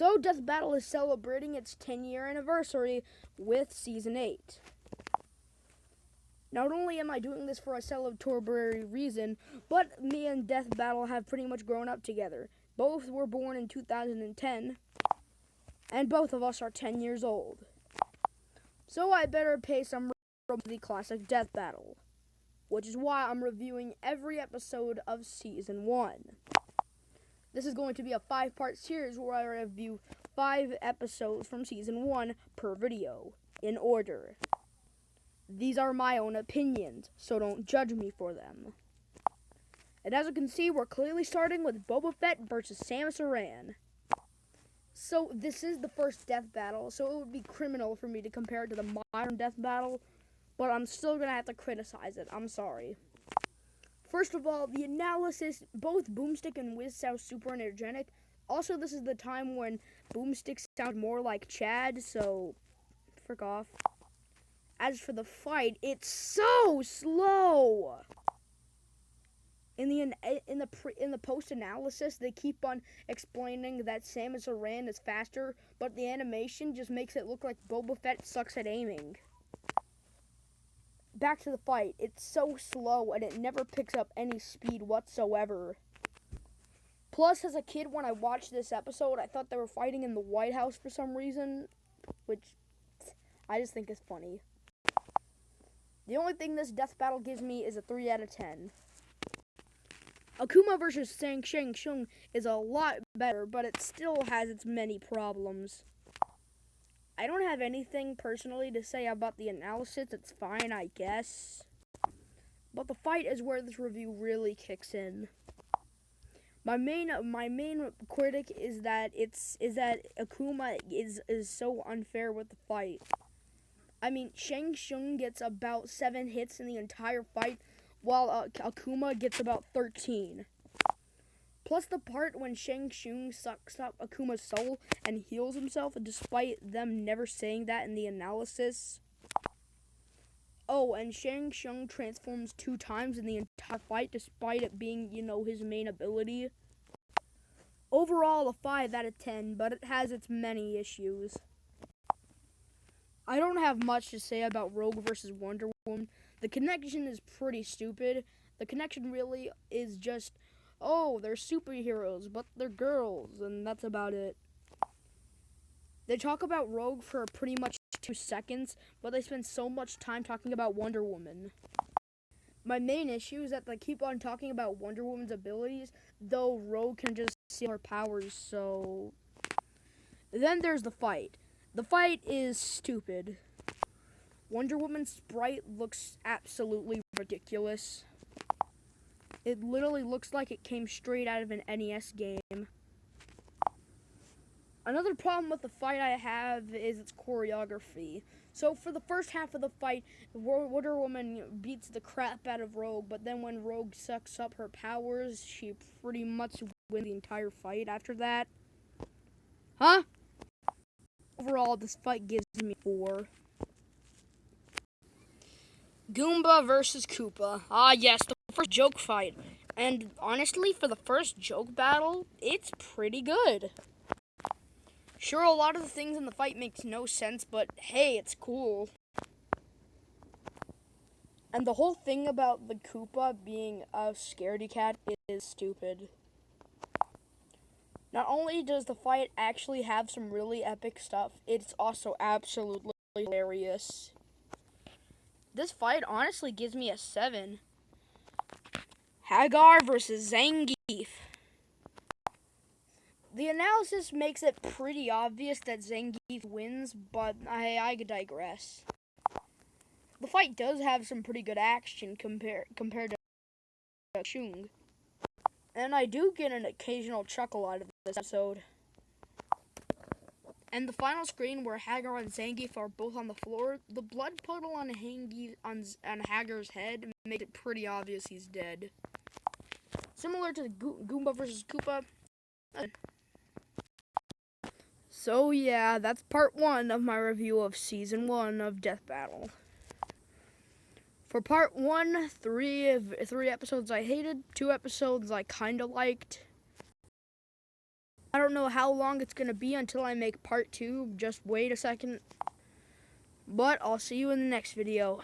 So Death Battle is celebrating its 10-year anniversary with Season 8. Not only am I doing this for a celebratory reason, but me and Death Battle have pretty much grown up together. Both were born in 2010, and both of us are 10 years old. So I better pay some from the classic Death Battle, which is why I'm reviewing every episode of Season 1. This is going to be a 5-part series where I review 5 episodes from Season 1 per video, in order. These are my own opinions, so don't judge me for them. And as you can see, we're clearly starting with Boba Fett versus Samus Aran. So this is the first Death Battle, so it would be criminal for me to compare it to the modern Death Battle, but I'm still going to have to criticize it. I'm sorry. First of all, the analysis, both Boomstick and Wiz sound super energetic. Also, this is the time when Boomstick sounds more like Chad, so frick off. As for the fight, it's so slow. In the post analysis, they keep on explaining that Samus Aran is faster, but the animation just makes it look like Boba Fett sucks at aiming. Back to the fight, it's so slow and it never picks up any speed whatsoever. Plus, as a kid, when I watched this episode, I thought they were fighting in the White House for some reason, which I just think is funny. The only thing this Death Battle gives me is a 3 out of 10. Akuma vs. Shang Tsung is a lot better, but it still has its many problems. I don't have anything personally to say about the analysis. It's fine, I guess. But the fight is where this review really kicks in. My main critic is that Akuma is so unfair with the fight. I mean, Shang Tsung gets about 7 hits in the entire fight, while Akuma gets about 13. Plus the part when Shang Tsung sucks up Akuma's soul and heals himself, despite them never saying that in the analysis. Oh, and Shang Tsung transforms 2 times in the entire fight, despite it being, his main ability. Overall, a 5 out of 10, but it has its many issues. I don't have much to say about Rogue vs. Wonder Woman. The connection is pretty stupid. The connection really is just, oh, they're superheroes, but they're girls, and that's about it. They talk about Rogue for pretty much 2 seconds, but they spend so much time talking about Wonder Woman. My main issue is that they keep on talking about Wonder Woman's abilities, though Rogue can just steal her powers, so... Then there's the fight. The fight is stupid. Wonder Woman's sprite looks absolutely ridiculous. It literally looks like it came straight out of an NES game. Another problem with the fight I have is its choreography. So for the first half of the fight, Wonder Woman beats the crap out of Rogue, but then when Rogue sucks up her powers, she pretty much wins the entire fight after that. Huh? Overall, this fight gives me 4. Goomba versus Koopa. Ah yes, the first joke fight. And honestly, for the first joke battle, it's pretty good. Sure, a lot of the things in the fight makes no sense, but hey, it's cool. And the whole thing about the Koopa being a scaredy cat is stupid. Not only does the fight actually have some really epic stuff, it's also absolutely hilarious. This fight honestly gives me a 7. Hagar versus Zangief. The analysis makes it pretty obvious that Zangief wins, but I digress. The fight does have some pretty good action compared to Chung. And I do get an occasional chuckle out of this episode. And the final screen where Hagar and Zangief are both on the floor, the blood puddle on Hagar's head makes it pretty obvious he's dead. Similar to Goomba vs. Koopa. So yeah, that's part 1 of my review of Season 1 of Death Battle. For part 1, 3 episodes I hated, 2 episodes I kinda liked. I don't know how long it's going to be until I make part 2. Just wait a second. But I'll see you in the next video.